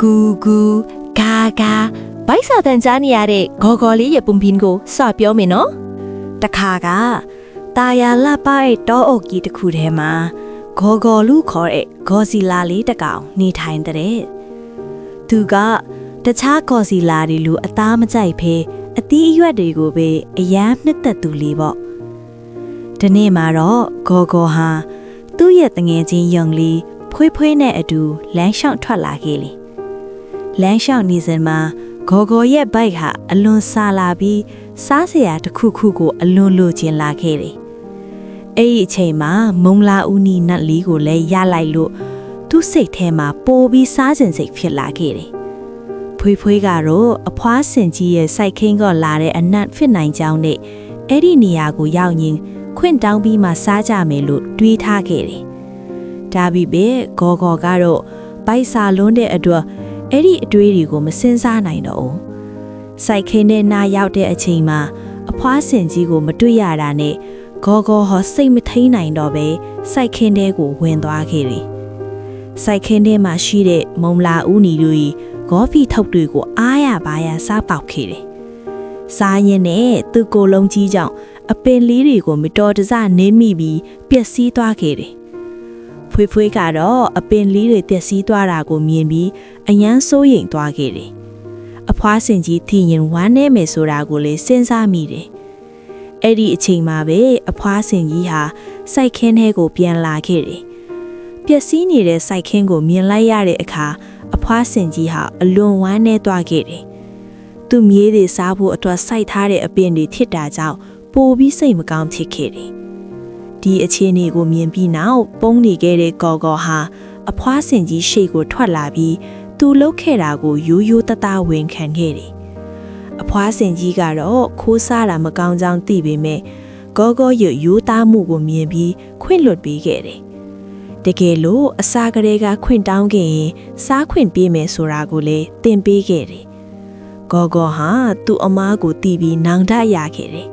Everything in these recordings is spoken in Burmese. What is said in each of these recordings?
ကူဂါဂါဘိုက်စာတန်ကြားနေရတဲ့ဂေါ်ဂေါ်လေးရဲ့ပုံပြင်ကိုစပြောမယ်နော်တခါကတာယာလပိုက်တောအုပ်ကြီးတစ်ခုထဲမှာဂေါ်ဂေါ်လူခေါ်တဲ့ဂေါ်စီလာလေးတစ်ကောင်နေထိုင်တဲ့သူကတခြားဂေါ်စီလာတွေလိုအသားမကြိုက်ဖဲအသီးအရွက်တွေကိုပဲအယမ်းနှစ်သက်သူလေးပေါ့ဒီနေ့မှာတော့ဂေါ်ဂေါ်ဟာသူ့ရဲ့တငယ်ချင်းယုံလေးဖွေးနဲ့အတူလမ်းလျှောက်ထွက်လာခဲ့လေလမ်းလျှောက်နေစဉ်မှာဂေါ်ဂေါ်ရဲ့ဘိုက်ဟာအလွန်ဆာလာပြီးစားစရာတစ်ခုခုကိုအလွန်လိုချင်လာခဲ့တယ်အဲ့ဒီအချိန်မှာမုံလာဦးနီနတ်လေးကိုလည်းရလိုက်လို့သူ့စိတ်ထဲမှာပိုပြီးစားစင်စိတ်ဖြစ်လာခဲ့တယ်ဖွေးကတော့အဖွားစင်ကြီးရဲ့စိုက်ခင်းကလာတဲ့အနတ်ဖြစ်နိုင်ကြောင်းနဲ့အဲ့ဒီနေရာကိုရောက်ရင်ခွင့်တောင်းပြီးမှစားကြမယ်လို့တွေးထားခဲ့တယ်ဒါပေမဲ့ဂေါ်ဂေါ်ကတော့ဘိုက်စာလွန်းတဲ့အတွက်အဲ့ဒီအတွေးတွေကိုမစင်စားနိုင်တော့ဘူးစိုက်ခင်းနဲ့နားရောက်တဲ့အချိန်မှာအဖွားစင်ကြီးကိုမတွေ့ရတာနဲ့ဂေါ်ဂေါ်ဟောစိတ်မထိန်နိုင်တော့ပဲစိုက်ခင်းထဲကိုဝင်သွားခဲ့တယ်စိုက်ခင်းထဲမှာရှိတဲ့မုံလာဦးနီတို့ဂေါ်ဖီထုတ်တွေကိုအားရပါရစားပေါက်ခဲ့တယ်စားရင်နဲ့သူ့ကိုယ်လုံးကြီးကြောင့်အပင်လေးတွေကိုမတော်တဆနင်းမိပြီးပျက်စီးသွားခဲ့တယ်ဖွေးကတော့အပင်လေးတွေပျက်စီးသွားတာကိုမြင်ပြီးအယမ်းစိုးရိမ်သွားခဲ့တယ်အဖွားစင်ကြီးထိရင်ဝမ်းနေမယ်ဆိုတာကိုလည်းစဉ်းစားမိတယ်အဲ့ဒီအချိန်မှာပဲအဖွားစင်ကြီးဟာစိုက်ခင်းထဲကိုပြန်လာခဲ့တယ်ပျက်စီးနေတဲ့စိုက်ခင်းကိုမြင်လိုက်ရတဲ့အခါအဖွားစင်ကြီးဟာအလွန်ဝမ်းနေသွားခဲ့တယ်သူမြေးတွေစားဖို့အတွက်စိုက်ထားတဲ့အပင်တွေဖြစ်တာကြောင့်ပိုပြီးစိတ်မကောင်းဖြစ်ခဲ့တယ်ဒီအခြေအနေကိုမြင်ပြီးနောက်ပုံနေခဲ့တဲ့ဂေါ်ဂေါ်ဟာအဖွားစင်ကြီးရှေ့ကိုထွက်လာပြီးသူလှုပ်ခဲ့တာကိုရိုးရိုးတသားဝင်ခံခဲ့တယ်အဖွားစင်ကြီးကတော့ခိုးစားတာမကောင်းကြောင်းသိပေမဲ့ဂေါ်ဂေါ်ရဲ့ရိုးသားမှုကိုမြင်ပြီးခွင့်လွတ်ပေးခဲ့တယ်တကယ်လို့အစာကလေးကခွင့်တောင်းခဲ့ရင်စားခွင့်ပေးမယ်ဆိုတာကိုလည်းသင်ပေးခဲ့တယ်ဂေါ်ဂေါ်ဟာသူ့အမားကိုတီးပြီးနောင်တရခဲ့တယ်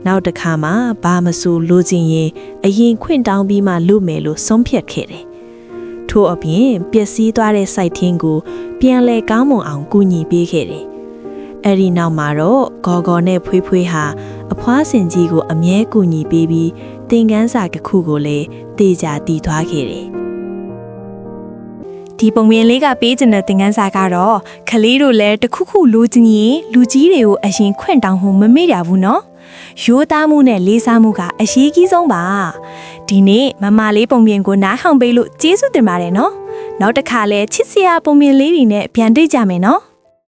နောက်တစ်ခါမှဘာမဆိုလိုချင်ရင်အရင်ခွင့်တောင်းပြီးမှလုပ်မယ်လို့ဆုံးဖြတ်ခဲ့တယ်ထို့အပြင်ပျက်စီးသွားတဲ့စိုက်ထင်းကိုပြန်လဲကောင်းမွန်အောင်ကူညီပေးခဲ့တယ်အဲ့ဒီနောက်မှာတော့ဂေါ်ဂေါ်နဲ့ဖွေးဟာအဖွားစင်ကြီးကိုအမြဲကူညီပေးပြီးသင်ခန်းစာတစ်ခုကိုလည်းတေချာတည်သွားခဲ့တယ်ဒီပုံပြင်လေးကပေးချင်တဲ့သင်ခန်းစာကတော့ခလေးတို့လည်းတခုခုလိုချင်ရင်လူကြီးတွေကိုအရင်ခွင့်တောင်းဖို့မမေ့ရဘူးနော်ရိုးသားမှုနဲ့လေးစားမှုကအရေးကြီးဆုံးပါဒီနေ့မမလေးပုံပြင်ကိုနားထောင်ပေးလို့ကျေးဇူးတင်ပါတယ်နော်နောက်တစ်ခါလဲချစ်စရာပုံပြင်လေးတွေနဲ့ပြန်တွေ့ကြမယ်နော်